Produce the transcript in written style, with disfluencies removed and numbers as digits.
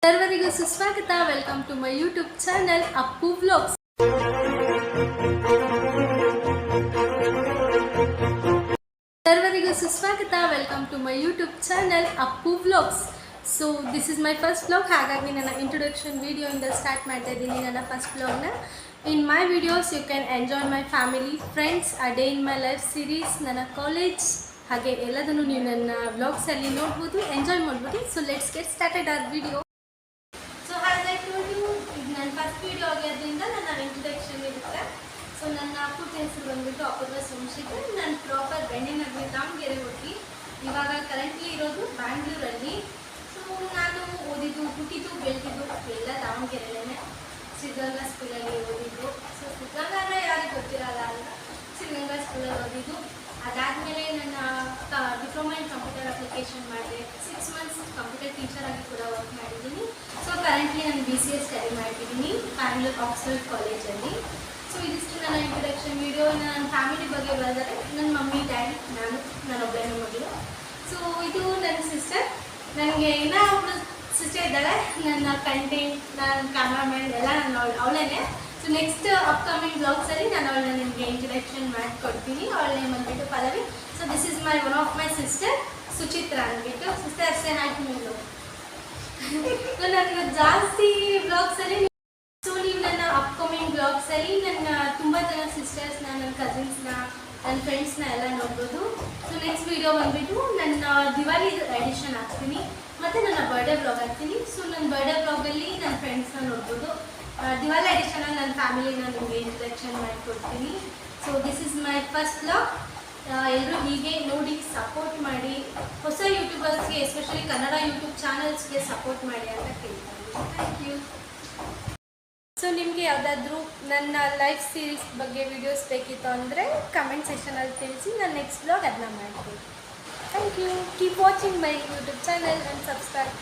सर्वरिगू सुस्वागत welcome to my YouTube channel Appu vlogs. सर्वरिगू सुस्वागत welcome to my YouTube channel Appu vlogs. So this is my first vlog, ಹಾಗಾಗಿ ನನ್ನ introduction video ಇಂದ start ಮಾಡ್ತಾ ಇದ್ದೀನಿ ನನ್ನ ಫಸ್ಟ್ ವ್ಲಾಗ್ನ. In my videos you can enjoy my family, friends, a day in my life series, ನನ್ನ college, ಹಾಗೆ ಎಲ್ಲದನ್ನು ನೀವು ನನ್ನ ವ್ಲಾಗ್ಸಲ್ಲಿ ನೋಡ್ಬೋದು, ಎಂಜಾಯ್ ಮಾಡ್ಬೋದು. So let's get started our video. ನನ್ನ ಫಸ್ಟ್ ವೀಡಿಯೋ ಆಗಿರೋದ್ರಿಂದ ನನ್ನ ಇಂಟ್ರೊಡಕ್ಷನ್ ಇರುತ್ತೆ. ಸೊ ನನ್ನ ಪೂರ್ತಿ ಹೆಸರು ಬಂದುಬಿಟ್ಟು ಅಪೂರ್ವ ಸೋಮಶೇಖರ್. ನಾನು ಪ್ರಾಪರ್ ಬೆಣ್ಣೆನಗರಿ ದಾವಣಗೆರೆ ಹುಡುಗಿ. ಇವಾಗ ಕರೆಂಟ್ಲಿ ಇರೋದು ಬ್ಯಾಂಗ್ಳೂರಲ್ಲಿ. ಸೊ ನಾನು ಓದಿದ್ದು, ಹುಟ್ಟಿದ್ದು, ಬೆಳೆದಿದ್ದು ಎಲ್ಲ ದಾವಣಗೆರೆಯಲ್ಲೇ, ಸಿದ್ಧಗಂಗಾ ಸ್ಕೂಲಲ್ಲಿ ಓದಿದ್ದು. ಸೊ ಸಿದ್ಧಗಂಗಾ ಯಾರಿಗೆ ಗೊತ್ತಿರಲ್ಲ ಅಲ್ಲ, ಸಿದ್ಧಗಂಗಾ ಸ್ಕೂಲಲ್ಲಿ ಓದಿದ್ದು. ಅದಾದಮೇಲೆ ನನ್ನ ಡಿಪ್ಲೊಮಾ ಇನ್ ಕಂಪ್ಯೂಟರ್ ಅಪ್ಲಿಕೇಶನ್ ಮಾಡಿದೆ. 6 ಮಂತ್ಸ್ ಕಂಪ್ಯೂಟರ್ ಟೀಚರ್ ಆಗಿ ಕೂಡ ವರ್ಕ್ ಮಾಡಿದ್ದೀನಿ. ಸೊ ಕರೆಂಟ್ಲಿ ನಾನು BCA ಸ್ಟಡಿ ಮಾಡ್ತಿದ್ದೀನಿ ಬ್ಯಾಂಗ್ಳೂರ್ ಆಕ್ಸ್ಫರ್ಡ್ ಕಾಲೇಜಲ್ಲಿ. ಸೊ ಇದಿಷ್ಟು ನನ್ನ ಇಂಟ್ರೊಡಕ್ಷನ್ ವಿಡಿಯೋ. ನನ್ನ ಫ್ಯಾಮಿಲಿ ಬಗ್ಗೆ ಬರೆದರೆ ನನ್ನ ಮಮ್ಮಿ, ಡ್ಯಾಡಿ, ನಾನು ಒಬ್ಬನೇ ಮಗಳು. ಸೊ ಇದು ನನ್ನ ಸಿಸ್ಟರ್. ನನಗೆ ಇನ್ನೂ ಒಬ್ಬಳು ಸಿಸ್ಟರ್ ಇದ್ದಾಳೆ, ನನ್ನ ಕಂಟೆಂಟ್, ನನ್ನ ಕ್ಯಾಮ್ರಾಮನ್ ಎಲ್ಲ ಅವಳೇ. ಸೊ ನೆಕ್ಸ್ಟ್ ಅಪ್ಕಮಿಂಗ್ ಬ್ಲಾಗ್ಸಲ್ಲಿ ನಾನು ಅವಳನ್ನ ನಿಮಗೆ ಇಂಟ್ರೊಡಕ್ಷನ್ ಮಾಡಿಕೊಡ್ತೀನಿ. ಅವಳ ನೇಮ್ ಅಂದ್ಬಿಟ್ಟು Pallavi. So this is one of my sister Suchitra ಅಂದ್ಬಿಟ್ಟು. ಸಿಸ್ಟರ್ ಅಷ್ಟೇ ಹಾಕಿ ನೀವು ನನಗೆ ಜಾಸ್ತಿ ಬ್ಲಾಗ್ಸಲ್ಲಿ. ಸೊ ನೀವು ನನ್ನ ಅಪ್ಕಮಿಂಗ್ ಬ್ಲಾಗ್ಸಲ್ಲಿ ನನ್ನ ತುಂಬ ಜನ ಸಿಸ್ಟರ್ಸ್ನ, ನನ್ನ ಕಸಿನ್ಸ್ನ, ನನ್ನ ಫ್ರೆಂಡ್ಸ್ನ ಎಲ್ಲ ನೋಡ್ಬೋದು. ಸೊ ನೆಕ್ಸ್ಟ್ ವೀಡಿಯೋ ಬಂದುಬಿಟ್ಟು ನನ್ನ ದಿವಾಲಿ ಎಡಿಷನ್ ಹಾಕ್ತೀನಿ ಮತ್ತು ನನ್ನ ಬರ್ಡೇ ಬ್ಲಾಗ್ ಹಾಕ್ತೀನಿ. ಸೊ ನನ್ನ ಬರ್ಡೇ ಬ್ಲಾಗಲ್ಲಿ ನನ್ನ ಫ್ರೆಂಡ್ಸ್ನ ನೋಡ್ಬೋದು. ದಿವಾಲಿ ಎಡಿಷನಲ್ಲಿ ನನ್ನ ಫ್ಯಾಮಿಲಿನ ನಿಮಗೆ ಇಂಟ್ರೊಡಕ್ಷನ್ ಮಾಡಿಕೊಡ್ತೀನಿ. So this is my first blog. ಎಲ್ಲರೂ ಹೀಗೆ ನೋಡಿ ಸಪೋರ್ಟ್ ಮಾಡಿ. ಹೊಸ ಯೂಟ್ಯೂಬರ್ಸ್ಗೆ, ಎಸ್ಪೆಷಲಿ ಕನ್ನಡ ಯೂಟ್ಯೂಬ್ ಚಾನಲ್ಸ್ಗೆ ಸಪೋರ್ಟ್ ಮಾಡಿ ಅಂತ ಕೇಳ್ತೀನಿ. Thank you. ಸೊ ನಿಮಗೆ ಯಾವುದಾದ್ರೂ ನನ್ನ ಲೈಫ್ ಸೀರೀಸ್ ಬಗ್ಗೆ ವೀಡಿಯೋಸ್ ಬೇಕಿತ್ತು ಅಂದರೆ ಕಮೆಂಟ್ ಸೆಕ್ಷನಲ್ಲಿ ತಿಳಿಸಿ, ನಾನು ನೆಕ್ಸ್ಟ್ ಬ್ಲಾಗ್ ಅದನ್ನ ಮಾಡ್ತೀನಿ. Thank you. Keep watching my YouTube channel and subscribe.